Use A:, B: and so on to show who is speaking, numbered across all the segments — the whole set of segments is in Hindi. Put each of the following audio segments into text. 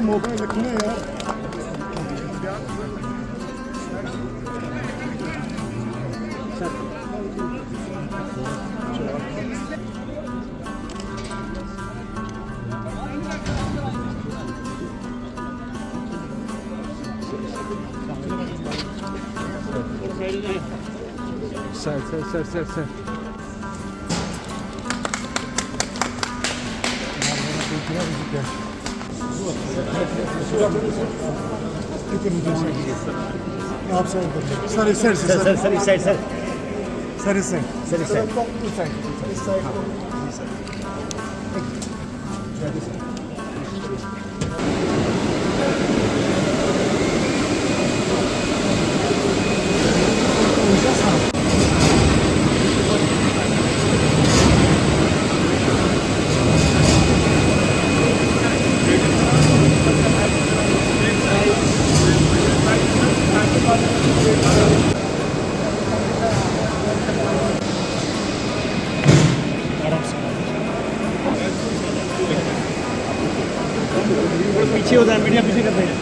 A: मोबाइल रखना यार। सर आप साइड कर सर इस साइड से सर इस साइड सर इस साइड पीछे होता है, मीडिया पीछे करते हैं।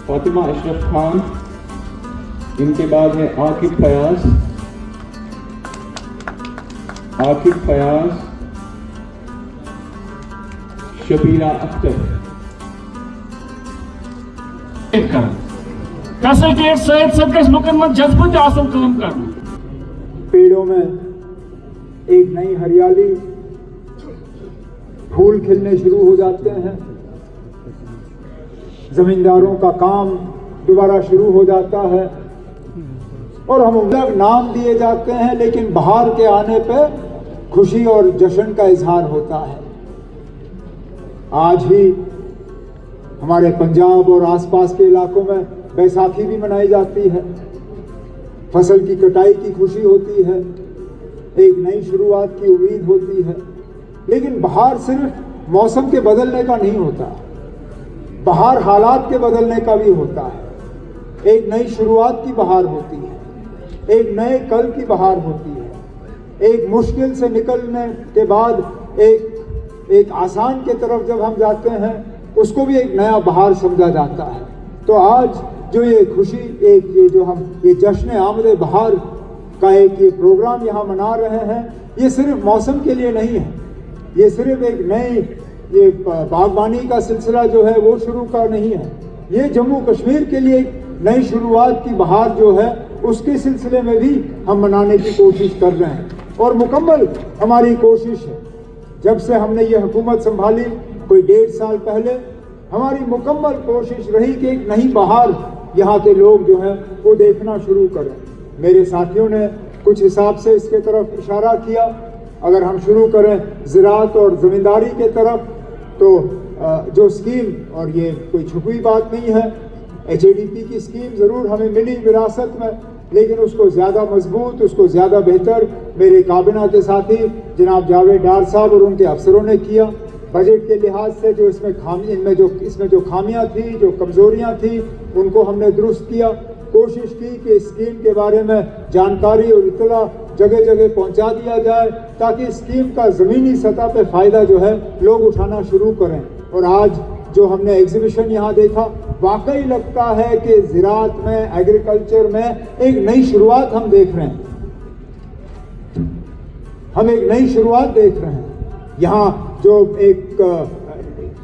B: फातिमा अशरफ खान, इनके बाद है आकिब फयाज, शबीरा अख्तर।
C: फैसिलिटेट सहित सदगश लुकन में जज्बत आसन काम करना।
D: पेड़ों में एक नई हरियाली, फूल खिलने शुरू हो जाते हैं, जमींदारों का काम दोबारा शुरू हो जाता है और हम अलग नाम दिए जाते हैं, लेकिन बाहर के आने पे खुशी और जश्न का इजहार होता है। आज ही हमारे पंजाब और आसपास के इलाकों में बैसाखी भी मनाई जाती है। फसल की कटाई की खुशी होती है, एक नई शुरुआत की उम्मीद होती है। लेकिन बाहर सिर्फ मौसम के बदलने का नहीं होता, बाहर हालात के बदलने का भी होता है। एक नई शुरुआत की बहार होती है, एक नए कल की बहार होती है। एक मुश्किल से निकलने के बाद एक आसान के तरफ जब हम जाते हैं, उसको भी एक नया बहार समझा जाता है। तो आज जो ये खुशी, ये जश्न आमद बहार का एक ये प्रोग्राम यहाँ मना रहे हैं, ये सिर्फ मौसम के लिए नहीं है, ये सिर्फ एक नई ये बागबानी का सिलसिला जो है वो शुरू का नहीं है, ये जम्मू कश्मीर के लिए एक नई शुरुआत की बहार जो है उसके सिलसिले में भी हम मनाने की कोशिश कर रहे हैं। और मुकम्मल हमारी कोशिश है, जब से हमने ये हुकूमत संभाली कोई 1.5 साल पहले, हमारी मुकम्मल कोशिश रही कि एक नई बहार यहाँ के लोग जो हैं वो देखना शुरू करें। मेरे साथियों ने कुछ हिसाब से इसके तरफ इशारा किया। अगर हम शुरू करें ज़राअत और ज़मींदारी के तरफ, तो जो स्कीम, और ये कोई छुपी बात नहीं है, HADP की स्कीम ज़रूर हमें मिली विरासत में, लेकिन उसको ज़्यादा मजबूत, उसको ज़्यादा बेहतर मेरे काबिना के साथी जनाब जावेद डार साहब और उनके अफसरों ने किया। बजट के लिहाज से जो इसमें जो खामियां थी, जो कमज़ोरियां थी, उनको हमने दुरुस्त किया। कोशिश की कि इस स्कीम के बारे में जानकारी और इत्तला जगह जगह पहुंचा दिया जाए, ताकि इस स्कीम का ज़मीनी सतह पे फ़ायदा जो है लोग उठाना शुरू करें। और आज जो हमने एग्जीबिशन यहाँ देखा, वाकई लगता है कि ज़राअत में, एग्रीकल्चर में एक नई शुरुआत हम देख रहे हैं। हम एक नई शुरुआत देख रहे हैं। यहाँ जो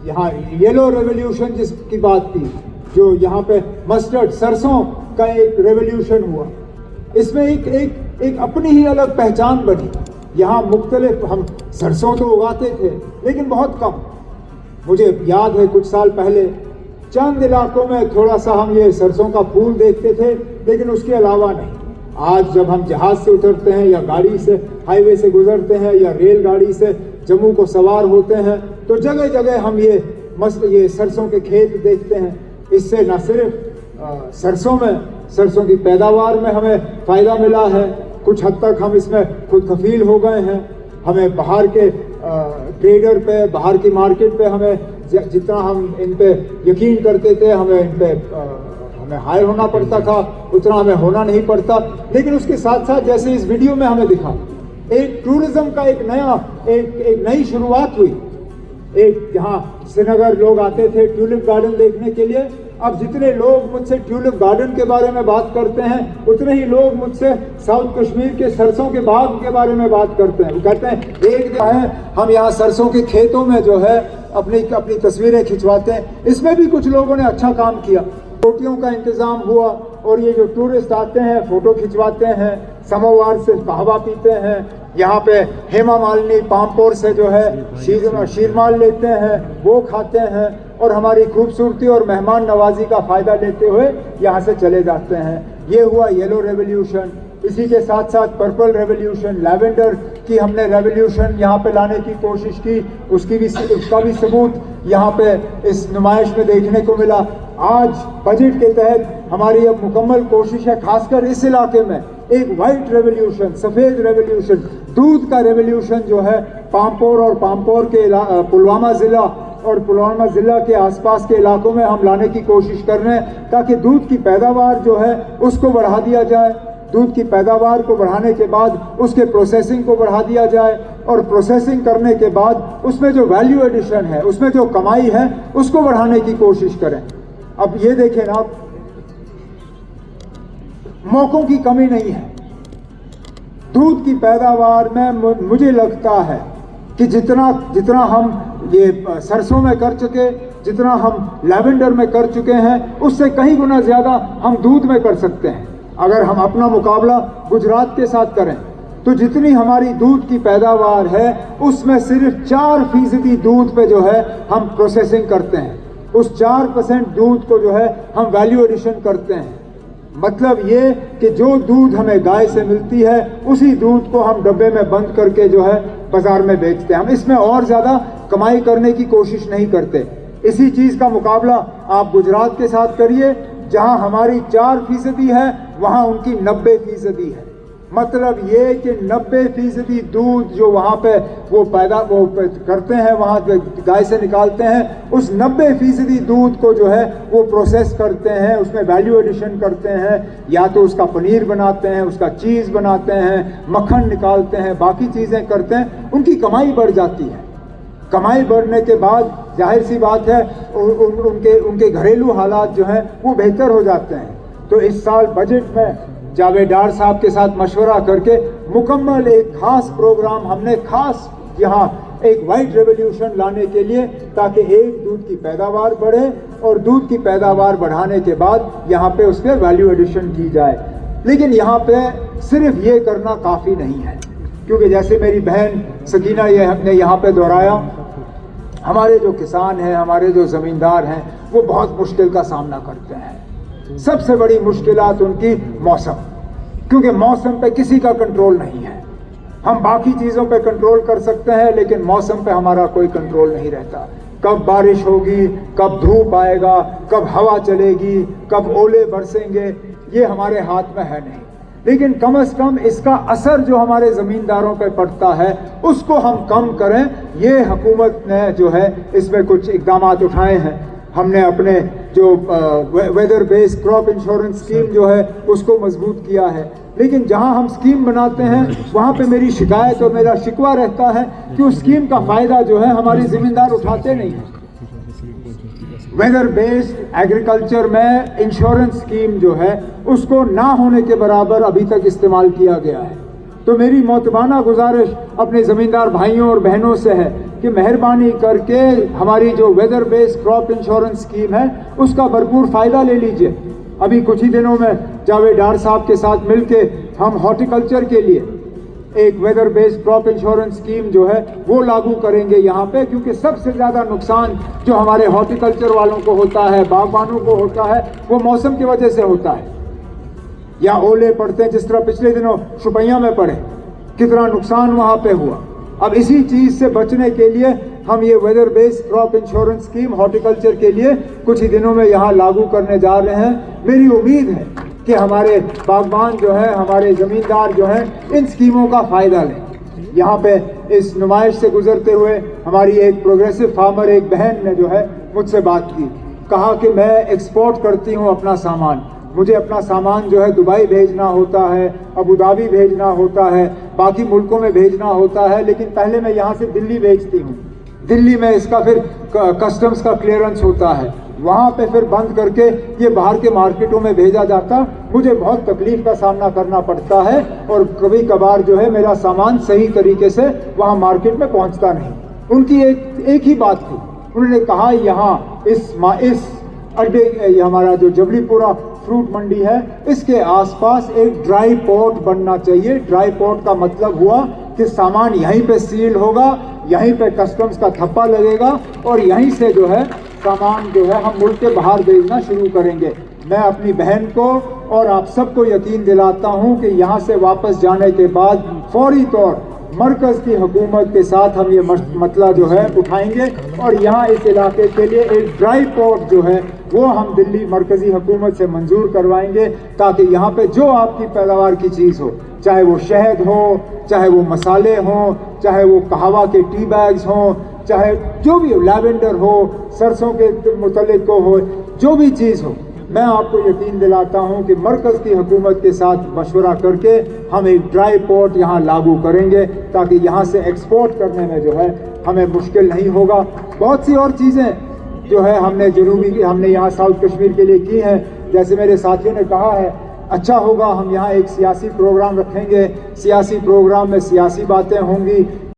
D: यहाँ येलो रेवोल्यूशन जिसकी बात थी, जो यहाँ पे मस्टर्ड, सरसों का एक रेवोल्यूशन हुआ, इसमें एक अपनी ही अलग पहचान बनी। यहाँ मुख्तलिफ, हम सरसों तो उगाते थे लेकिन बहुत कम। मुझे याद है कुछ साल पहले चंद इलाकों में थोड़ा सा हम ये सरसों का फूल देखते थे, लेकिन उसके अलावा नहीं। आज जब हम जहाज से उतरते हैं या गाड़ी से हाईवे से गुजरते हैं या रेलगाड़ी से जम्मू को सवार होते हैं, तो जगह जगह हम ये सरसों के खेत देखते हैं। इससे न सिर्फ सरसों की पैदावार में हमें फ़ायदा मिला है, कुछ हद तक हम इसमें खुद कफील हो गए हैं। हमें बाहर के ट्रेडर पे, बाहर की मार्केट पे हमें जितना हम इन पे यकीन करते थे, हमें हायर होना पड़ता था, उतना हमें होना नहीं पड़ता। लेकिन उसके साथ साथ, जैसे इस वीडियो में हमें दिखा, एक टूरिज्म का एक नई शुरुआत हुई। जहाँ श्रीनगर लोग आते थे ट्यूलिप गार्डन देखने के लिए, अब जितने लोग मुझसे ट्यूलिप गार्डन के बारे में बात करते हैं, उतने ही लोग मुझसे साउथ कश्मीर के सरसों के बाग के बारे में बात करते हैं। वो कहते हैं एक है हम यहाँ सरसों के खेतों में जो है अपनी तस्वीरें खिंचवाते हैं। इसमें भी कुछ लोगों ने अच्छा काम किया। रोटियों का इंतज़ाम हुआ और ये जो टूरिस्ट आते हैं फ़ोटो खिंचवाते हैं, समोवार से कहवा पीते हैं, यहाँ पे हेमा मालिनी पामपोर से जो है शीरमाल लेते हैं, वो खाते हैं और हमारी खूबसूरती और मेहमान नवाजी का फ़ायदा लेते हुए यहाँ से चले जाते हैं। ये हुआ येलो रेवोल्यूशन। इसी के साथ साथ पर्पल रेवोल्यूशन, लैवेंडर की हमने रेवोल्यूशन यहाँ पे लाने की कोशिश की, उसका भी सबूत यहाँ पे इस नुमाइश में देखने को मिला। आज बजट के तहत हमारी अब मुकम्मल कोशिश है, खासकर इस इलाके में एक वाइट रेवोल्यूशन, सफ़ेद रेवोल्यूशन, दूध का रेवोल्यूशन जो है पामपोर और पामपोर के पुलवामा ज़िला और पुलवामा ज़िला के आसपास के इलाकों में हम लाने की कोशिश कर रहे हैं, ताकि दूध की पैदावार जो है उसको बढ़ा दिया जाए। दूध की पैदावार को बढ़ाने के बाद उसके प्रोसेसिंग को बढ़ा दिया जाए और प्रोसेसिंग करने के बाद उसमें जो वैल्यू एडिशन है, उसमें जो कमाई है, उसको बढ़ाने की कोशिश करें। अब ये देखें ना, मौकों की कमी नहीं है। दूध की पैदावार में मुझे लगता है कि जितना हम ये सरसों में कर चुके, जितना हम लैवेंडर में कर चुके हैं, उससे कहीं गुना ज़्यादा हम दूध में कर सकते हैं। अगर हम अपना मुकाबला गुजरात के साथ करें, तो जितनी हमारी दूध की पैदावार है, उसमें सिर्फ 4% दूध पे जो है हम प्रोसेसिंग करते हैं। उस 4% दूध को जो है हम वैल्यू एडिशन करते हैं। मतलब ये कि जो दूध हमें गाय से मिलती है, उसी दूध को हम डब्बे में बंद करके जो है बाजार में बेचते हैं। हम इसमें और ज़्यादा कमाई करने की कोशिश नहीं करते। इसी चीज़ का मुकाबला आप गुजरात के साथ करिए, जहां हमारी 4% है, वहां उनकी 90% है। मतलब ये कि 90% दूध जो वहाँ पे वो करते हैं, वहाँ गाय से निकालते हैं, उस 90% दूध को जो है वो प्रोसेस करते हैं, उसमें वैल्यू एडिशन करते हैं। या तो उसका पनीर बनाते हैं, उसका चीज़ बनाते हैं, मक्खन निकालते हैं, बाकी चीज़ें करते हैं। उनकी कमाई बढ़ जाती है। कमाई बढ़ने के बाद जाहिर सी बात है उनके घरेलू हालात जो हैं वो बेहतर हो जाते हैं। तो इस साल बजट में जावेद डार साहब के साथ मशवरा करके मुकम्मल एक खास प्रोग्राम हमने खास यहाँ एक वाइट रेवोल्यूशन लाने के लिए, ताकि एक दूध की पैदावार बढ़े और दूध की पैदावार बढ़ाने के बाद यहाँ पे उसके वैल्यू एडिशन की जाए। लेकिन यहाँ पे सिर्फ ये करना काफ़ी नहीं है, क्योंकि जैसे मेरी बहन सकीना ये हमने यहाँ पे दोहराया हमारे जो किसान हैं, हमारे जो ज़मींदार हैं, वो बहुत मुश्किल का सामना करते हैं। सबसे बड़ी मुश्किलात उनकी मौसम, क्योंकि मौसम पे किसी का कंट्रोल नहीं है। हम बाकी चीज़ों पे कंट्रोल कर सकते हैं, लेकिन मौसम पे हमारा कोई कंट्रोल नहीं रहता। कब बारिश होगी, कब धूप आएगा, कब हवा चलेगी, कब ओले बरसेंगे, ये हमारे हाथ में है नहीं। लेकिन कम से कम इसका असर जो हमारे ज़मींदारों पे पड़ता है उसको हम कम करें। ये हुकूमत ने जो है इसमें कुछ इक़दाम उठाए हैं। हमने अपने जो weather based crop insurance scheme जो है उसको मजबूत किया है। लेकिन जहां हम स्कीम बनाते हैं वहां पे मेरी शिकायत और मेरा शिकवा रहता है कि उस स्कीम का फ़ायदा जो है हमारे ज़मींदार उठाते नहीं हैं। वेदर बेस्ड एग्रीकल्चर में इंश्योरेंस स्कीम जो है उसको ना होने के बराबर अभी तक इस्तेमाल किया गया है। तो मेरी मोतबाना गुजारिश अपने ज़मींदार भाइयों और बहनों से है कि मेहरबानी करके हमारी जो weather based crop insurance scheme है उसका भरपूर फ़ायदा ले लीजिए। अभी कुछ ही दिनों में जावेद डार साहब के साथ मिलके हम हॉर्टिकल्चर के लिए एक weather based crop insurance scheme जो है वो लागू करेंगे यहाँ पे, क्योंकि सबसे ज़्यादा नुकसान जो हमारे हॉर्टिकल्चर वालों को होता है, बागबानों को होता है, वो मौसम की वजह से होता है। या ओले पड़ते हैं, जिस तरह पिछले दिनों शुपैया में पड़े, कितना नुकसान वहाँ पे हुआ। अब इसी चीज़ से बचने के लिए हम ये weather based crop insurance scheme horticulture के लिए कुछ ही दिनों में यहाँ लागू करने जा रहे हैं। मेरी उम्मीद है कि हमारे बागबान जो है, हमारे ज़मींदार जो हैं, इन स्कीमों का फ़ायदा लें। यहाँ पे इस नुमाइश से गुजरते हुए हमारी एक प्रोग्रेसिव फार्मर एक बहन ने जो है मुझसे बात की, कहा कि मैं एक्सपोर्ट करती हूँ अपना सामान, मुझे अपना सामान जो है दुबई भेजना होता है, अबू धाबी भेजना होता है, बाकी मुल्कों में भेजना होता है, लेकिन पहले मैं यहाँ से दिल्ली भेजती हूँ। दिल्ली में इसका फिर कस्टम्स का क्लियरेंस होता है, वहाँ पे फिर बंद करके ये बाहर के मार्केटों में भेजा जाता। मुझे बहुत तकलीफ़ का सामना करना पड़ता है और कभी कभार जो है मेरा सामान सही तरीके से वहाँ मार्केट में पहुँचता नहीं। उनकी एक ही बात थी, उन्होंने कहा यहाँ इस अड्डे, हमारा जो जबलीपुरा फ्रूट मंडी है, इसके आसपास एक ड्राई पोर्ट बनना चाहिए। ड्राई पोर्ट का मतलब हुआ कि सामान यहीं पे सील होगा, यहीं पे कस्टम्स का थप्पा लगेगा और यहीं से जो है सामान जो है हम मुल्क के बाहर भेजना शुरू करेंगे। मैं अपनी बहन को और आप सबको यकीन दिलाता हूँ कि यहाँ से वापस जाने के बाद फौरी तौर मरकज़ की हुकूमत के साथ हम ये मसला जो है उठाएंगे और यहाँ इस इलाके के लिए एक ड्राई पोर्ट जो है वो हम दिल्ली मरकज़ी हुकूमत से मंजूर करवाएंगे, ताकि यहाँ पे जो आपकी पैदावार की चीज़ हो, चाहे वो शहद हो, चाहे वो मसाले हों, चाहे वो कहवा के टी बैग्स हों, चाहे जो भी हो, लैवेंडर हो, सरसों के मुतल्लिक को हो, जो भी चीज़ हो, मैं आपको यकीन दिलाता हूं कि मरकज़ की हुकूमत के साथ मशवरा करके हम एक ड्राई पोर्ट यहाँ लागू करेंगे, ताकि यहाँ से एक्सपोर्ट करने में जो है हमें मुश्किल नहीं होगा। बहुत सी और चीज़ें जो है हमने यहाँ साउथ कश्मीर के लिए की हैं। जैसे मेरे साथियों ने कहा है, अच्छा होगा हम यहाँ एक सियासी प्रोग्राम रखेंगे, सियासी प्रोग्राम में सियासी बातें होंगी,